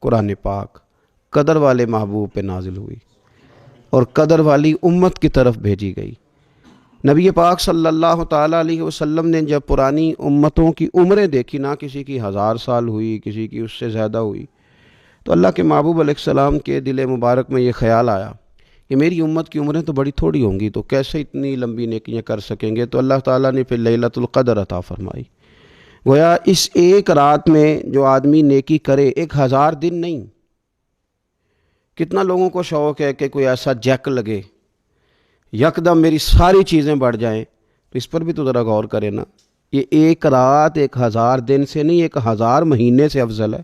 قرآن پاک قدر والے محبوب پہ نازل ہوئی اور قدر والی امت کی طرف بھیجی گئی۔ نبی پاک صلی اللہ تعالیٰ علیہ وسلم نے جب پرانی امتوں کی عمریں دیکھی، نہ کسی کی 1000 سال ہوئی، کسی کی اس سے زیادہ ہوئی، تو اللہ کے محبوب علیہ السلام کے دل مبارک میں یہ خیال آیا کہ میری امت کی عمریں تو بڑی تھوڑی ہوں گی، تو کیسے اتنی لمبی نیکیاں کر سکیں گے؟ تو اللہ تعالیٰ نے پھر لیلۃ القدر عطا فرمائی۔ گویا اس ایک رات میں جو آدمی نیکی کرے، 1000 دن نہیں۔ کتنا لوگوں کو شوق ہے کہ کوئی ایسا جیک لگے، یکدم میری ساری چیزیں بڑھ جائیں، تو اس پر بھی تو ذرا غور کرے نا۔ یہ ایک رات 1000 دن سے نہیں، 1000 مہینے سے افضل ہے۔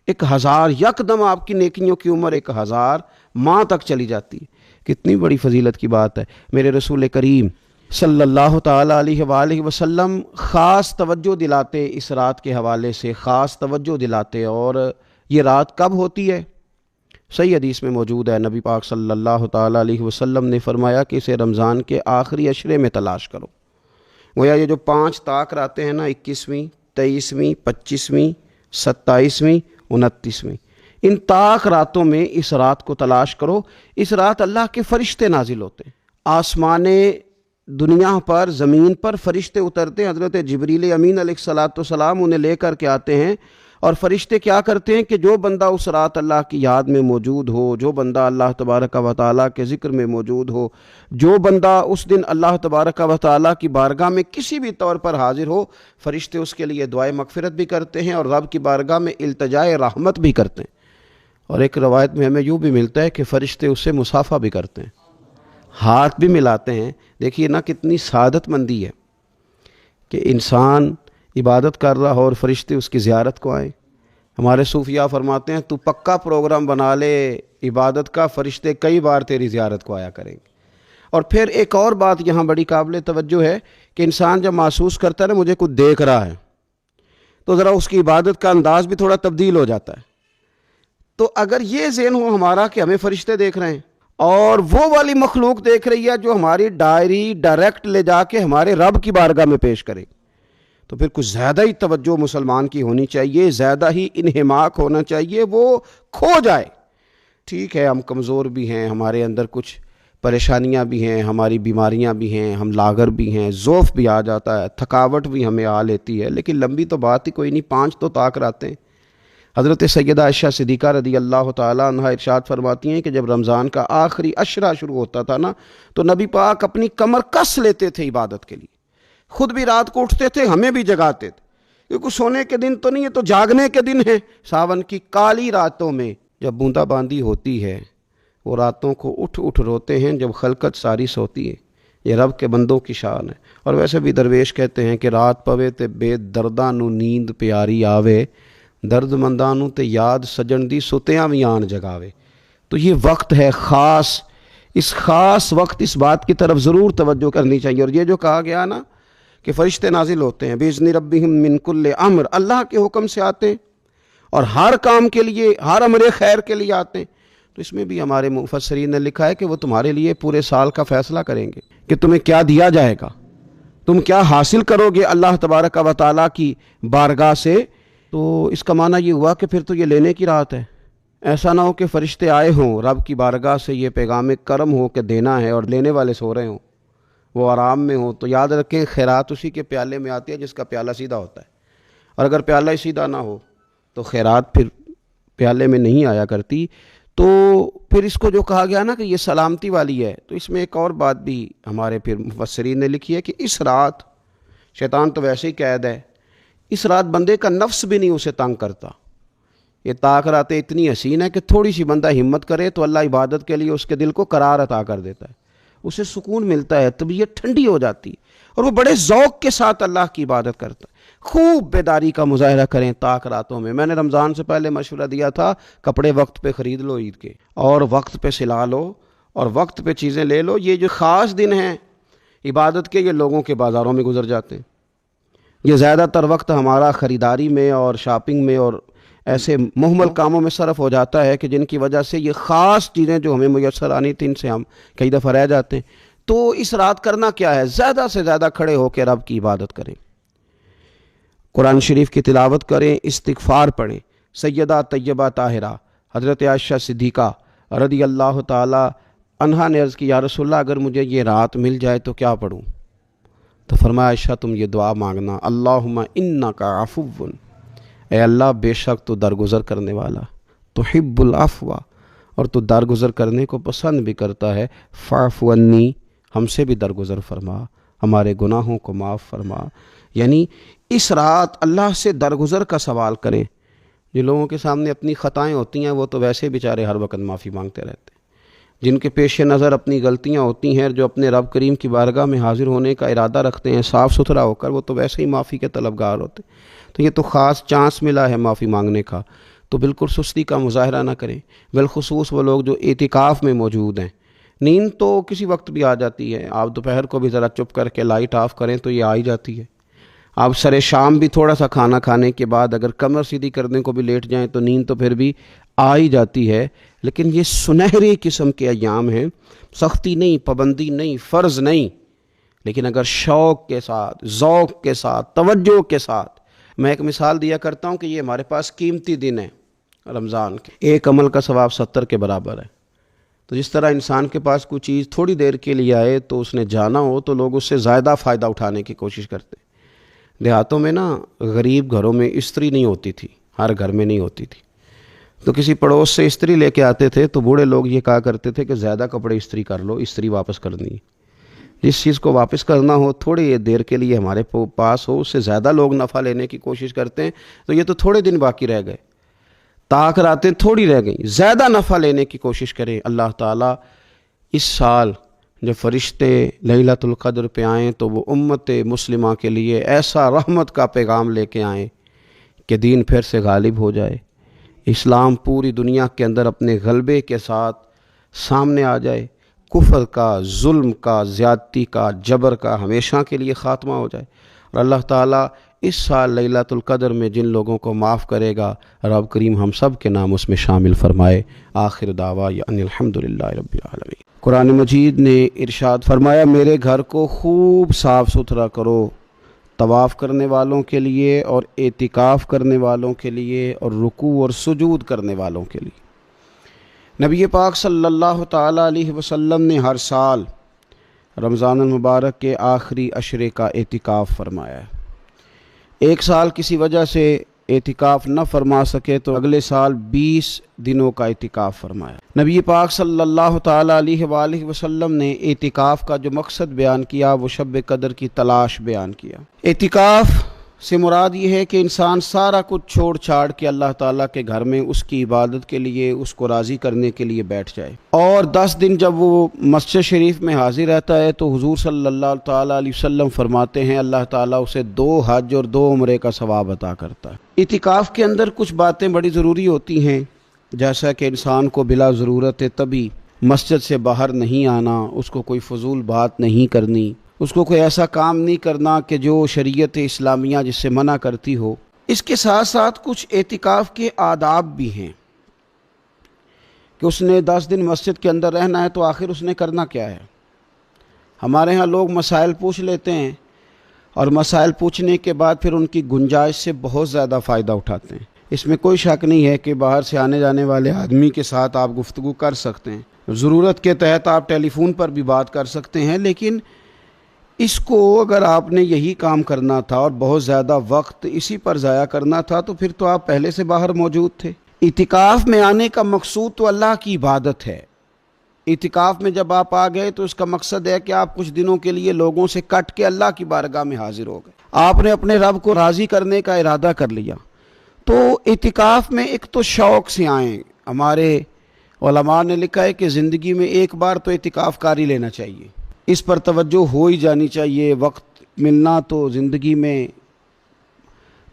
1000 یکدم آپ کی نیکیوں کی عمر 1000 ماہ تک چلی جاتی ہے۔ کتنی بڑی فضیلت کی بات ہے۔ میرے رسول کریم صلی اللہ تعالیٰ علیہ وآلہ وسلم خاص توجہ دلاتے، اس رات کے حوالے سے خاص توجہ دلاتے۔ اور یہ رات کب ہوتی ہے؟ صحیح حدیث میں موجود ہے، نبی پاک صلی اللہ تعالیٰ علیہ وسلم نے فرمایا کہ اسے رمضان کے آخری عشرے میں تلاش کرو۔ گویا یہ جو 5 طاق راتیں ہیں نا، 21ویں، 23ویں، 25ویں، 27ویں، 29ویں، ان طاق راتوں میں اس رات کو تلاش کرو۔ اس رات اللہ کے فرشتے نازل ہوتے ہیں، آسمان دنیا پر، زمین پر فرشتے اترتے ہیں۔ حضرت جبریل امین علیہ السلام انہیں لے کر کے آتے ہیں، اور فرشتے کیا کرتے ہیں کہ جو بندہ اس رات اللہ کی یاد میں موجود ہو، جو بندہ اللہ تبارک و تعالیٰ کے ذکر میں موجود ہو، جو بندہ اس دن اللہ تبارک و تعالیٰ کی بارگاہ میں کسی بھی طور پر حاضر ہو، فرشتے اس کے لیے دعائے مغفرت بھی کرتے ہیں اور رب کی بارگاہ میں التجائے رحمت بھی کرتے ہیں۔ اور ایک روایت میں ہمیں یوں بھی ملتا ہے کہ فرشتے اس سے مصافحہ بھی کرتے ہیں، ہاتھ بھی ملاتے ہیں۔ دیکھیے نا کتنی سعادت مندی ہے کہ انسان عبادت کر رہا ہو اور فرشتے اس کی زیارت کو آئیں۔ ہمارے صوفیاء فرماتے ہیں تو پکا پروگرام بنا لے عبادت کا، فرشتے کئی بار تیری زیارت کو آیا کریں گے۔ اور پھر ایک اور بات یہاں بڑی قابل توجہ ہے کہ انسان جب محسوس کرتا ہے نا مجھے کچھ دیکھ رہا ہے، تو ذرا اس کی عبادت کا انداز بھی تھوڑا تبدیل ہو جاتا ہے۔ تو اگر یہ ذہن ہو ہمارا کہ ہمیں فرشتے دیکھ رہے ہیں اور وہ والی مخلوق دیکھ رہی ہے جو ہماری ڈائری ڈائریکٹ لے جا کے ہمارے رب کی بارگاہ میں پیش کرے، تو پھر کچھ زیادہ ہی توجہ مسلمان کی ہونی چاہیے، زیادہ ہی انہماک ہونا چاہیے، وہ کھو جائے۔ ٹھیک ہے ہم کمزور بھی ہیں، ہمارے اندر کچھ پریشانیاں بھی ہیں، ہماری بیماریاں بھی ہیں، ہم لاغر بھی ہیں، ضعف بھی آ جاتا ہے، تھکاوٹ بھی ہمیں آ لیتی ہے، لیکن لمبی تو بات ہی کوئی نہیں، 5 تو طاق راتیں۔ حضرت سیدہ عائشہ صدیقہ رضی اللہ تعالیٰ عنہ ارشاد فرماتی ہیں کہ جب رمضان کا آخری عشرہ شروع ہوتا تھا نا، تو نبی پاک اپنی کمر کس لیتے تھے عبادت کے لیے، خود بھی رات کو اٹھتے تھے، ہمیں بھی جگاتے تھے، کیونکہ سونے کے دن تو نہیں ہے، تو جاگنے کے دن ہے۔ ساون کی کالی راتوں میں جب بوندا باندی ہوتی ہے، وہ راتوں کو اٹھ اٹھ روتے ہیں جب خلقت ساری سوتی ہے۔ یہ رب کے بندوں کی شان ہے۔ اور ویسے بھی درویش کہتے ہیں کہ رات پوے تے بے درداں نو نیند پیاری آوے، درد منداں نو تے یاد سجن دی ستیاں وی آن جگاوے۔ تو یہ وقت ہے خاص، اس خاص وقت اس بات کی طرف ضرور توجہ کرنی چاہیے۔ اور یہ جو کہا گیا نا کہ فرشتے نازل ہوتے ہیں بِإِذْنِ رَبِّهِمْ مِنْ كُلِّ أَمْرٍ، اللہ کے حکم سے آتے ہیں اور ہر کام کے لیے، ہر امر خیر کے لیے آتے ہیں۔ تو اس میں بھی ہمارے مفسرین نے لکھا ہے کہ وہ تمہارے لیے پورے سال کا فیصلہ کریں گے کہ تمہیں کیا دیا جائے گا، تم کیا حاصل کرو گے اللہ تبارک و تعالیٰ کی بارگاہ سے۔ تو اس کا معنی یہ ہوا کہ پھر تو یہ لینے کی رات ہے۔ ایسا نہ ہو کہ فرشتے آئے ہوں رب کی بارگاہ سے یہ پیغام کرم ہو کہ دینا ہے اور لینے والے سو رہے ہوں، وہ آرام میں ہوں۔ تو یاد رکھیں خیرات اسی کے پیالے میں آتی ہے جس کا پیالہ سیدھا ہوتا ہے، اور اگر پیالہ ہی سیدھا نہ ہو تو خیرات پھر پیالے میں نہیں آیا کرتی۔ تو پھر اس کو جو کہا گیا نا کہ یہ سلامتی والی ہے، تو اس میں ایک اور بات بھی ہمارے پھر مفسرین نے لکھی ہے کہ اس رات شیطان تو ویسے ہی قید ہے، اس رات بندے کا نفس بھی نہیں اسے تنگ کرتا۔ یہ طاق راتیں اتنی حسین ہے کہ تھوڑی سی بندہ ہمت کرے تو اللہ عبادت کے لیے اس کے دل کو قرار عطا کر دیتا ہے، اسے سکون ملتا ہے، طبیعت ٹھنڈی ہو جاتی ہے اور وہ بڑے ذوق کے ساتھ اللہ کی عبادت کرتا ہے۔ خوب بیداری کا مظاہرہ کریں طاق راتوں میں۔ میں نے رمضان سے پہلے مشورہ دیا تھا کپڑے وقت پہ خرید لو عید کے، اور وقت پہ سلا لو اور وقت پہ چیزیں لے لو۔ یہ جو خاص دن ہیں عبادت کے، یہ لوگوں کے بازاروں میں گزر جاتے ہیں۔ یہ زیادہ تر وقت ہمارا خریداری میں اور شاپنگ میں اور ایسے مہمل کاموں میں صرف ہو جاتا ہے کہ جن کی وجہ سے یہ خاص چیزیں جو ہمیں میسر آنی تھیں ان سے ہم کئی دفعہ رہ جاتے ہیں۔ تو اس رات کرنا کیا ہے؟ زیادہ سے زیادہ کھڑے ہو کے رب کی عبادت کریں، قرآن شریف کی تلاوت کریں، استغفار پڑھیں، سیدہ طیبہ طاہرہ حضرت عائشہ صدیقہ رضی اللہ تعالی عنہا نے عرض کی یا رسول اللہ اگر مجھے یہ رات مل جائے تو کیا پڑھوں؟ تو فرمایا عائشہ تم یہ دعا مانگنا اللہم انک عفو، اے اللہ بے شک تو درگزر کرنے والا، تحب العفو، اور تو درگزر کرنے کو پسند بھی کرتا ہے، فاعف عنی، ہم سے بھی درگزر فرما، ہمارے گناہوں کو معاف فرما۔ یعنی اس رات اللہ سے درگزر کا سوال کریں۔ جن لوگوں کے سامنے اپنی خطائیں ہوتی ہیں وہ تو ویسے بیچارے ہر وقت معافی مانگتے رہتے ہیں، جن کے پیش نظر اپنی غلطیاں ہوتی ہیں، جو اپنے رب کریم کی بارگاہ میں حاضر ہونے کا ارادہ رکھتے ہیں صاف ستھرا ہو کر، وہ تو ویسے ہی معافی کے طلبگار ہوتے ہیں۔ تو یہ تو خاص چانس ملا ہے معافی مانگنے کا، تو بالکل سستی کا مظاہرہ نہ کریں، بالخصوص وہ لوگ جو اعتکاف میں موجود ہیں۔ نیند تو کسی وقت بھی آ جاتی ہے، آپ دوپہر کو بھی ذرا چپ کر کے لائٹ آف کریں تو یہ آ ہی جاتی ہے۔ آپ سر شام بھی تھوڑا سا کھانا کھانے کے بعد اگر کمر سیدھی کرنے کو بھی لیٹ جائیں تو نیند تو پھر بھی آ ہی جاتی ہے۔ لیکن یہ سنہری قسم کے ایام ہیں، سختی نہیں، پابندی نہیں، فرض نہیں، لیکن اگر شوق کے ساتھ، ذوق کے ساتھ، توجہ کے ساتھ، میں ایک مثال دیا کرتا ہوں کہ یہ ہمارے پاس قیمتی دن ہے رمضان کے، ایک عمل کا ثواب 70 کے برابر ہے۔ تو جس طرح انسان کے پاس کوئی چیز تھوڑی دیر کے لیے آئے تو اس نے جانا ہو تو لوگ اس سے زیادہ فائدہ اٹھانے کی کوشش کرتے ہیں۔ دیہاتوں میں نا غریب گھروں میں استری نہیں ہوتی تھی، ہر گھر میں نہیں ہوتی تھی، تو کسی پڑوس سے استری لے کے آتے تھے تو بوڑھے لوگ یہ کہا کرتے تھے کہ زیادہ کپڑے استری کر لو، استری واپس کرنی ہے۔ جس چیز کو واپس کرنا ہو تھوڑی دیر کے لیے ہمارے پاس ہو، اس سے زیادہ لوگ نفع لینے کی کوشش کرتے ہیں، تو یہ تو تھوڑے دن باقی رہ گئے، طاق راتیں تھوڑی رہ گئیں، زیادہ نفع لینے کی کوشش کریں۔ اللہ تعالیٰ اس سال جب فرشتے لیلۃ القدر پہ آئیں تو وہ امت مسلمہ کے لیے ایسا رحمت کا پیغام لے کے آئیں کہ دین پھر سے غالب ہو جائے، اسلام پوری دنیا کے اندر اپنے غلبے کے ساتھ سامنے آ جائے، کفر کا، ظلم کا، زیادتی کا، جبر کا ہمیشہ کے لیے خاتمہ ہو جائے، اور اللہ تعالیٰ اس سال لیلۃ القدر میں جن لوگوں کو معاف کرے گا رب کریم ہم سب کے نام اس میں شامل فرمائے۔ آخر دعوانا ان الحمدللہ رب العالمین۔ قرآن مجید نے ارشاد فرمایا میرے گھر کو خوب صاف ستھرا کرو، طواف کرنے والوں کے لیے اور اعتکاف کرنے والوں کے لیے اور رکوع اور سجود کرنے والوں کے لیے۔ نبی پاک صلی اللہ تعالیٰ علیہ وسلم نے ہر سال رمضان المبارک کے آخری عشرے کا اعتکاف فرمایا ہے۔ ایک سال کسی وجہ سے اعتکاف نہ فرما سکے تو اگلے سال 20 دنوں کا اعتکاف فرمایا۔ نبی پاک صلی اللہ تعالیٰ علیہ وآلہ وسلم نے اعتکاف کا جو مقصد بیان کیا وہ شب قدر کی تلاش بیان کیا۔ اعتکاف سے مراد یہ ہے کہ انسان سارا کچھ چھوڑ چھاڑ کے اللہ تعالیٰ کے گھر میں اس کی عبادت کے لیے، اس کو راضی کرنے کے لیے بیٹھ جائے، اور 10 دن جب وہ مسجد شریف میں حاضر رہتا ہے تو حضور صلی اللہ تعالیٰ علیہ وسلم فرماتے ہیں اللہ تعالیٰ اسے 2 حج اور 2 عمرے کا ثواب عطا کرتا ہے۔ اعتکاف کے اندر کچھ باتیں بڑی ضروری ہوتی ہیں، جیسا کہ انسان کو بلا ضرورت طبی مسجد سے باہر نہیں آنا، اس کو کوئی فضول بات نہیں کرنی، اس کو کوئی ایسا کام نہیں کرنا کہ جو شریعت اسلامیہ جس سے منع کرتی ہو۔ اس کے ساتھ ساتھ کچھ اعتکاف کے آداب بھی ہیں کہ اس نے 10 دن مسجد کے اندر رہنا ہے تو آخر اس نے کرنا کیا ہے۔ ہمارے ہاں لوگ مسائل پوچھ لیتے ہیں اور مسائل پوچھنے کے بعد پھر ان کی گنجائش سے بہت زیادہ فائدہ اٹھاتے ہیں۔ اس میں کوئی شک نہیں ہے کہ باہر سے آنے جانے والے آدمی کے ساتھ آپ گفتگو کر سکتے ہیں، ضرورت کے تحت آپ ٹیلی فون پر بھی بات کر سکتے ہیں، لیکن اس کو اگر آپ نے یہی کام کرنا تھا اور بہت زیادہ وقت اسی پر ضائع کرنا تھا تو پھر تو آپ پہلے سے باہر موجود تھے۔ اعتکاف میں آنے کا مقصود تو اللہ کی عبادت ہے۔ اعتکاف میں جب آپ آ گئے تو اس کا مقصد ہے کہ آپ کچھ دنوں کے لیے لوگوں سے کٹ کے اللہ کی بارگاہ میں حاضر ہو گئے، آپ نے اپنے رب کو راضی کرنے کا ارادہ کر لیا۔ تو اعتکاف میں ایک تو شوق سے آئیں۔ ہمارے علماء نے لکھا ہے کہ زندگی میں ایک بار تو اعتکاف کاری لینا چاہیے، اس پر توجہ ہو ہی جانی چاہیے۔ وقت ملنا تو زندگی میں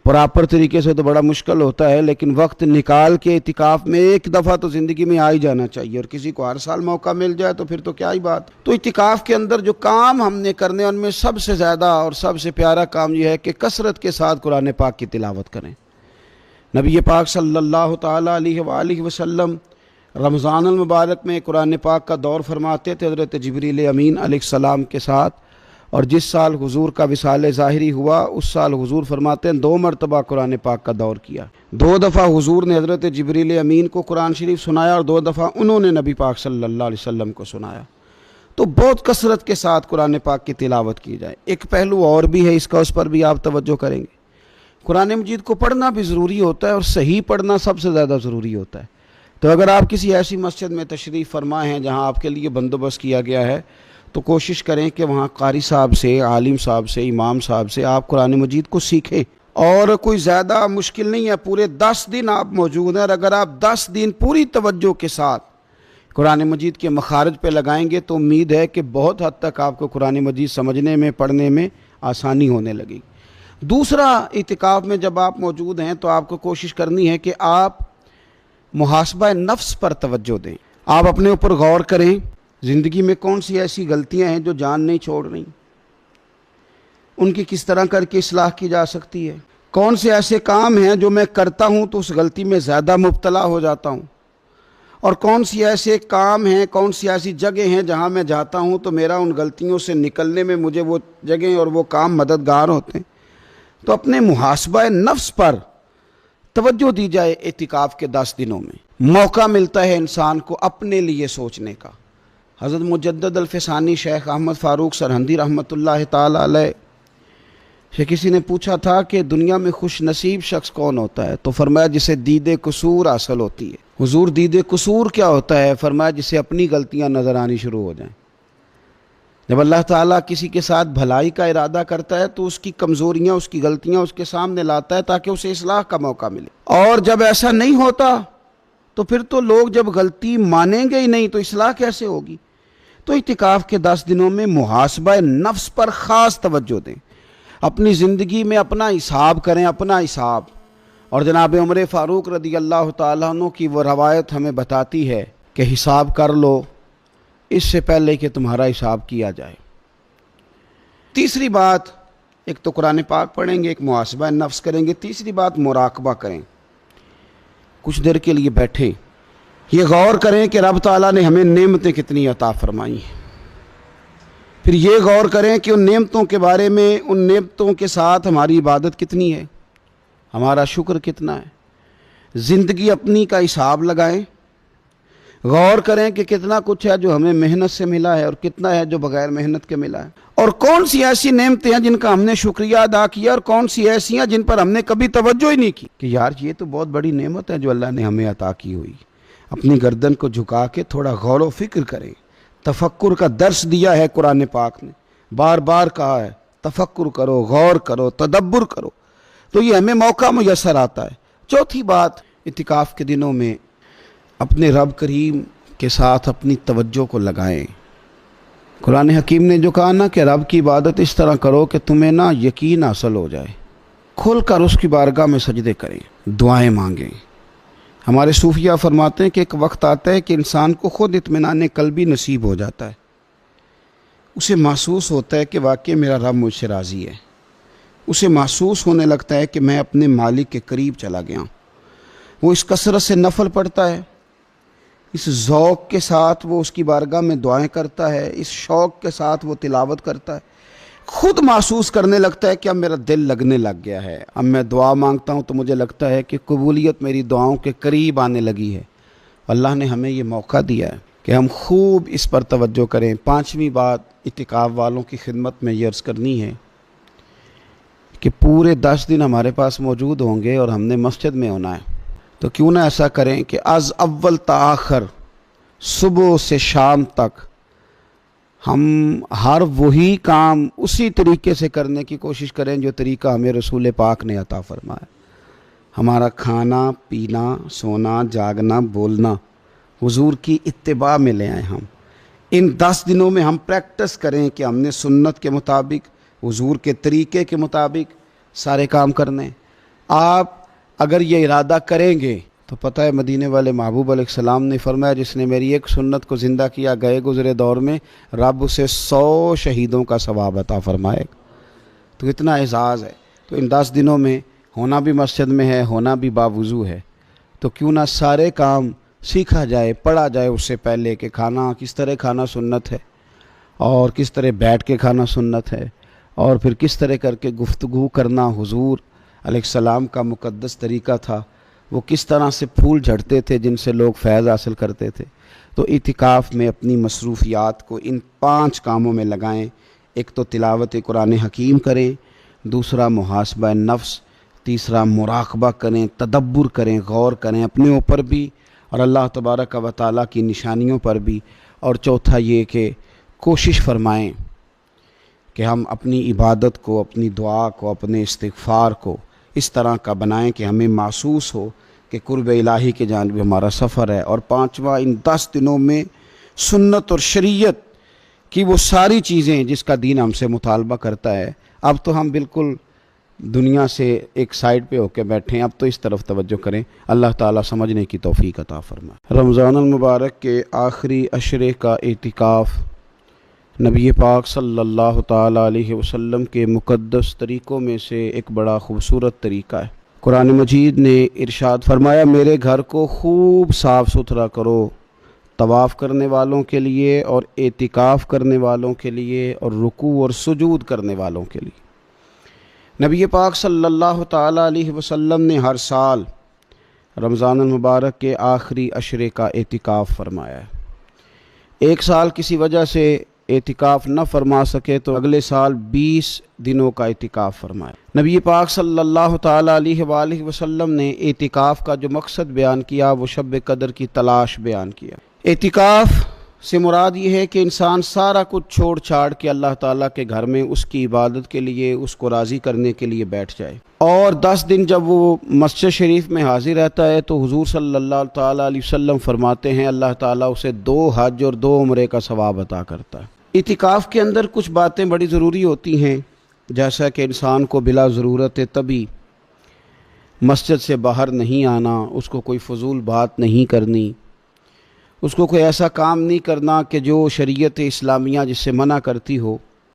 پراپر طریقے سے تو بڑا مشکل ہوتا ہے، لیکن وقت نکال کے اعتکاف میں ایک دفعہ تو زندگی میں آ ہی جانا چاہیے، اور کسی کو ہر سال موقع مل جائے تو پھر تو کیا ہی بات۔ تو اعتکاف کے اندر جو کام ہم نے کرنے ان میں سب سے زیادہ اور سب سے پیارا کام یہ ہے کہ کثرت کے ساتھ قرآن پاک کی تلاوت کریں۔ نبی پاک صلی اللہ تعالیٰ علیہ وآلہ وسلم رمضان المبارک میں قرآن پاک کا دور فرماتے تھے حضرت جبریل امین علیہ السلام کے ساتھ، اور جس سال حضور کا وصال ظاہری ہوا اس سال حضور فرماتے ہیں 2 مرتبہ قرآن پاک کا دور کیا. 2 دفعہ حضور نے حضرت جبریل امین کو قرآن شریف سنایا اور 2 دفعہ انہوں نے نبی پاک صلی اللہ علیہ وسلم کو سنایا. تو بہت کثرت کے ساتھ قرآن پاک کی تلاوت کی جائے. ایک پہلو اور بھی ہے اس کا، اس پر بھی آپ توجہ کریں گے. قرآن مجید کو پڑھنا بھی ضروری ہوتا ہے اور صحیح پڑھنا سب سے زیادہ ضروری ہوتا ہے. تو اگر آپ کسی ایسی مسجد میں تشریف فرما ہیں جہاں آپ کے لیے بندوبست کیا گیا ہے تو کوشش کریں کہ وہاں قاری صاحب سے، عالم صاحب سے، امام صاحب سے آپ قرآن مجید کو سیکھیں. اور کوئی زیادہ مشکل نہیں ہے، پورے 10 دن آپ موجود ہیں اور اگر آپ 10 دن پوری توجہ کے ساتھ قرآن مجید کے مخارج پہ لگائیں گے تو امید ہے کہ بہت حد تک آپ کو قرآن مجید سمجھنے میں، پڑھنے میں آسانی ہونے لگی. دوسرا، اعتکاف میں جب آپ موجود ہیں تو آپ کو کوشش کرنی ہے کہ آپ محاسبہ نفس پر توجہ دیں. آپ اپنے اوپر غور کریں، زندگی میں کون سی ایسی غلطیاں ہیں جو جان نہیں چھوڑ رہی، ان کی کس طرح کر کے اصلاح کی جا سکتی ہے. کون سے ایسے کام ہیں جو میں کرتا ہوں تو اس غلطی میں زیادہ مبتلا ہو جاتا ہوں، اور کون سی ایسے کام ہیں، کون سی ایسی جگہ ہیں جہاں میں جاتا ہوں تو میرا ان غلطیوں سے نکلنے میں مجھے وہ جگہیں اور وہ کام مددگار ہوتے ہیں. تو اپنے محاسبہ نفس پر توجہ دی جائے. اعتکاف کے 10 دنوں میں موقع ملتا ہے انسان کو اپنے لیے سوچنے کا. حضرت مجدد الفسانی شیخ احمد فاروق سرہندی رحمۃ اللہ تعالی علیہ سے کسی نے پوچھا تھا کہ دنیا میں خوش نصیب شخص کون ہوتا ہے؟ تو فرمایا جسے دید قصور حاصل ہوتی ہے. حضور دید قصور کیا ہوتا ہے؟ فرمایا جسے اپنی غلطیاں نظر آنی شروع ہو جائیں. جب اللہ تعالیٰ کسی کے ساتھ بھلائی کا ارادہ کرتا ہے تو اس کی کمزوریاں، اس کی غلطیاں اس کے سامنے لاتا ہے تاکہ اسے اصلاح کا موقع ملے. اور جب ایسا نہیں ہوتا تو پھر تو لوگ جب غلطی مانیں گے ہی نہیں تو اصلاح کیسے ہوگی؟ تو اعتکاف کے 10 دنوں میں محاسبہ نفس پر خاص توجہ دیں. اپنی زندگی میں اپنا حساب کریں، اپنا حساب. اور جناب عمر فاروق رضی اللہ تعالیٰ عنہ کی وہ روایت ہمیں بتاتی ہے کہ حساب کر لو اس سے پہلے کہ تمہارا حساب کیا جائے. تیسری بات، ایک تو قرآن پاک پڑھیں گے، ایک محاسبہ نفس کریں گے. تیسری بات، مراقبہ کریں. کچھ دیر کے لیے بیٹھیں، یہ غور کریں کہ رب تعالیٰ نے ہمیں نعمتیں کتنی عطا فرمائی ہیں. پھر یہ غور کریں کہ ان نعمتوں کے بارے میں، ان نعمتوں کے ساتھ ہماری عبادت کتنی ہے، ہمارا شکر کتنا ہے. زندگی اپنی کا حساب لگائیں. غور کریں کہ کتنا کچھ ہے جو ہمیں محنت سے ملا ہے اور کتنا ہے جو بغیر محنت کے ملا ہے. اور کون سی ایسی نعمتیں ہیں جن کا ہم نے شکریہ ادا کیا اور کون سی ایسی ہیں جن پر ہم نے کبھی توجہ ہی نہیں کی کہ یار یہ تو بہت بڑی نعمت ہے جو اللہ نے ہمیں عطا کی ہوئی. اپنی گردن کو جھکا کے تھوڑا غور و فکر کریں. تفکر کا درس دیا ہے قرآن پاک نے، بار بار کہا ہے تفکر کرو، غور کرو، تدبر کرو. تو یہ ہمیں موقع میسر آتا ہے. چوتھی بات، اعتکاف کے دنوں میں اپنے رب کریم کے ساتھ اپنی توجہ کو لگائیں. قرآن حکیم نے جو کہا نا کہ رب کی عبادت اس طرح کرو کہ تمہیں نا یقین حاصل ہو جائے. کھل کر اس کی بارگاہ میں سجدے کریں، دعائیں مانگیں. ہمارے صوفیہ فرماتے ہیں کہ ایک وقت آتا ہے کہ انسان کو خود اطمینان قلبی نصیب ہو جاتا ہے. اسے محسوس ہوتا ہے کہ واقعی میرا رب مجھ سے راضی ہے. اسے محسوس ہونے لگتا ہے کہ میں اپنے مالک کے قریب چلا گیا ہوں. وہ اس کثرت سے نفل پڑھتا ہے، اس ذوق کے ساتھ وہ اس کی بارگاہ میں دعائیں کرتا ہے، اس شوق کے ساتھ وہ تلاوت کرتا ہے. خود محسوس کرنے لگتا ہے کہ اب میرا دل لگنے لگ گیا ہے. اب میں دعا مانگتا ہوں تو مجھے لگتا ہے کہ قبولیت میری دعاؤں کے قریب آنے لگی ہے. اللہ نے ہمیں یہ موقع دیا ہے کہ ہم خوب اس پر توجہ کریں. پانچویں بات اعتکاف والوں کی خدمت میں یہ عرض کرنی ہے کہ پورے 10 دن ہمارے پاس موجود ہوں گے اور ہم نے مسجد میں ہونا ہے. تو کیوں نہ ایسا کریں کہ از اول تا آخر، صبح سے شام تک ہم ہر وہی کام اسی طریقے سے کرنے کی کوشش کریں جو طریقہ ہمیں رسول پاک نے عطا فرمایا. ہمارا کھانا پینا، سونا، جاگنا، بولنا حضور کی اتباع میں لے آئیں. ہم ان 10 دنوں میں ہم پریکٹس کریں کہ ہم نے سنت کے مطابق، حضور کے طریقے کے مطابق سارے کام کرنے. آپ اگر یہ ارادہ کریں گے تو پتہ ہے مدینے والے محبوب علیہ السلام نے فرمایا جس نے میری ایک سنت کو زندہ کیا گئے گزرے دور میں رب اسے 100 شہیدوں کا ثواب عطا فرمائے. تو اتنا اعزاز ہے. تو ان 10 دنوں میں ہونا بھی مسجد میں ہے، ہونا بھی باوضو ہے. تو کیوں نہ سارے کام سیکھا جائے، پڑھا جائے اس سے پہلے کہ کھانا کس طرح کھانا سنت ہے، اور کس طرح بیٹھ کے کھانا سنت ہے، اور پھر کس طرح کر کے گفتگو کرنا حضور علیہ السلام کا مقدس طریقہ تھا، وہ کس طرح سے پھول جھڑتے تھے جن سے لوگ فیض حاصل کرتے تھے۔ تو اعتکاف میں اپنی مصروفیات کو ان 5 کاموں میں لگائیں۔ ایک تو تلاوت قرآن حکیم کریں، دوسرا محاسبہ نفس، تیسرا مراقبہ کریں، تدبر کریں، غور کریں اپنے اوپر بھی اور اللہ تبارک و تعالیٰ کی نشانیوں پر بھی، اور چوتھا یہ کہ کوشش فرمائیں کہ ہم اپنی عبادت کو، اپنی دعا کو، اپنے استغفار کو اس طرح کا بنائیں کہ ہمیں محسوس ہو کہ قرب الہی کے جانب ہمارا سفر ہے۔ اور 5واں، ان 10 دنوں میں سنت اور شریعت کی وہ ساری چیزیں جس کا دین ہم سے مطالبہ کرتا ہے، اب تو ہم بالکل دنیا سے ایک سائیڈ پہ ہو کے بیٹھیں، اب تو اس طرف توجہ کریں۔ اللہ تعالیٰ سمجھنے کی توفیق عطا فرمائے۔ رمضان المبارک کے آخری عشرے کا اعتکاف نبی پاک صلی اللہ تعالیٰ علیہ وسلم کے مقدس طریقوں میں سے ایک بڑا خوبصورت طریقہ ہے۔ قرآن مجید نے ارشاد فرمایا، میرے گھر کو خوب صاف ستھرا کرو، طواف کرنے والوں کے لیے اور اعتکاف کرنے والوں کے لیے اور رکوع اور سجود کرنے والوں کے لیے۔ نبی پاک صلی اللہ تعالیٰ علیہ وسلم نے ہر سال رمضان المبارک کے آخری عشرے کا اعتکاف فرمایا ہے۔ ایک سال کسی وجہ سے اعتکاف نہ فرما سکے تو اگلے سال 20 دنوں کا اعتکاف فرمایا۔ نبی پاک صلی اللہ تعالیٰ علیہ وآلہ وسلم نے اعتکاف کا جو مقصد بیان کیا وہ شب قدر کی تلاش بیان کیا۔ اعتکاف سے مراد یہ ہے کہ انسان سارا کچھ چھوڑ چھاڑ کے اللہ تعالیٰ کے گھر میں اس کی عبادت کے لیے، اس کو راضی کرنے کے لیے بیٹھ جائے، اور 10 دن جب وہ مسجد شریف میں حاضر رہتا ہے تو حضور صلی اللہ تعالیٰ علیہ وسلم فرماتے ہیں اللہ تعالیٰ اسے 2 حج اور 2 عمرے کا ثواب عطا کرتا ہے۔ اعتکاف کے اندر کچھ باتیں بڑی ضروری ہوتی ہیں، جیسا کہ انسان کو بلا ضرورت طبی مسجد سے باہر نہیں آنا، اس کو کوئی فضول بات نہیں کرنی، اس کو کوئی ایسا کام نہیں کرنا کہ جو شریعت اسلامیہ جس سے منع کرتی ہو۔